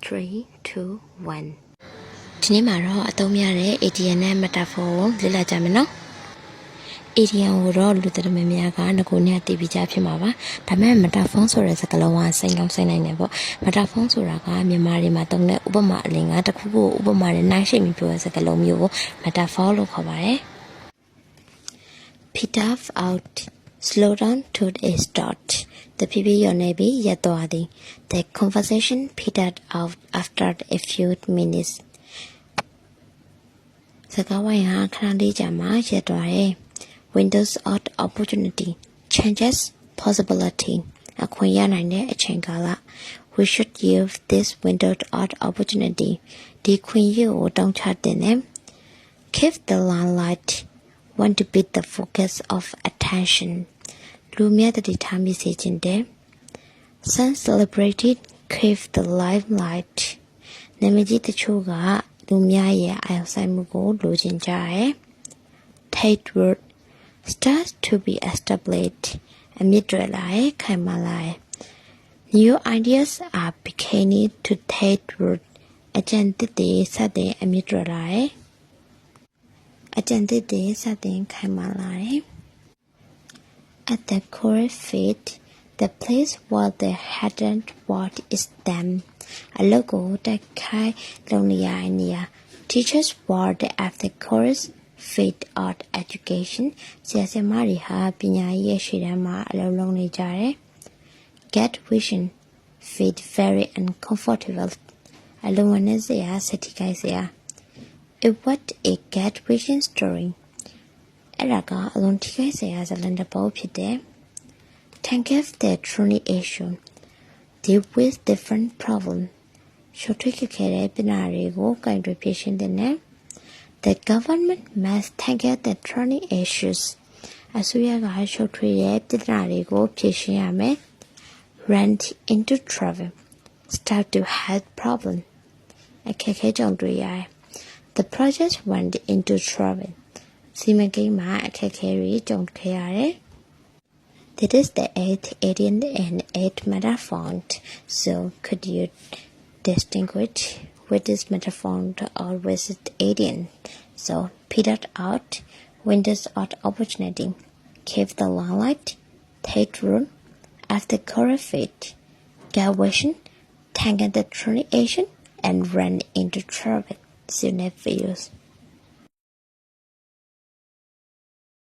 3, 2, 1ဒီနေ့မှာတော့အသုံးများတဲ့ ATM နဲ့ metaphor ကိုလေ့လာကြမယ်နော် ATM ကိုတော့လူတော်များများကငကိုနဲ့သိပြီးကြဖြစ်မှာပါဒါပေမဲ့ metaphor ဆိုတဲ့စကားလုံးကစိတ်ကောင်းစိတ်နိုင်တယ်ပေါ့ metaphor ဆိုတာကမြန်မာတွေမှာသုံးတဲ့ဥပမာအလင်ကတစ်ခုခုဥပမာနဲ့နှိုင်းယှဉ်ပြီးပြောတဲ့စကားလုံးမျိုးကို metaphor လို့ခေါ်ပါတယ် Peter out slow down to a start the people your navy yet the conversation petered out after a few minutes စကားဝိုင်းဟာခဏလေးကြာမှရပ်သွားတယ် Windows of opportunity changes possibility အခွင့်ရနိုင်တဲ့အချိန်ကာလ We should use this window of opportunity ဒီခွင့်ရကိုတောင်းချတဲ့နဲ့ Keep the limelight want to be the focus of attention လူမြတ်တည်ထားမိစေခြင်းတဲ့ Sun celebrated keep the limelight နာမည်ကြီးတချို့ကလူများရဲ့အာရုံစိုက်မှုကိုလိုချင်ကြတယ် Tate word starts to be established အမြင့်တွယ်လာရဲ့ခိုင်မာလာရဲ့ New ideas are beginning to take root အကြံသစ်တွေစတင်အမြင့်တွယ်လာရဲ့အကြံသစ်တွေစတင်ခိုင်မာလာရဲ့ At the core feet the place where the hadn't what is them အလုပ်ကိုတက်ခိုင်းလုပ်နေရတဲ့နေရာ Teachers were the after course fit art education ဆရာဆရာမတွေဟာပညာရေးရဲ့ရှေ့တန်းမှာအလုပ်လုပ်နေကြတယ် Get vision fit very uncomfortable အလုံးဝနဲ့စရာစတိကိုက်စရာ It was a get vision story အဲ့ဒါကအလုံးထိခိုက်စရာဇာတ်လမ်းတစ်ပုဒ်ဖြစ်တယ် Tackle the training issue deal with different problem ရှုပ်ထွေးခဲ့တဲ့ပညာတွေကိုကင်တွယ်ဖြေရှင်းတဲ့နဲ့ The government must tackle the training issues အစိုးရကရှုပ်ထွေးတဲ့ပညာတွေကိုဖြေရှင်းရမယ် Rent into travel start to have problem အခက်အခဲကြုံတွေ့ရတယ် The project went into trouble စီမံကိန်းမှာအခက်အခဲတွေကြုံခဲ့ရတယ်This is the 8th idiom and 8th metaphor. So could you distinguish with this metaphor or with this idiom? So petered out, windows of opportunity, keep the limelight, take root, after core fit, get vision, tangle the training and run into trouble. See you next videos.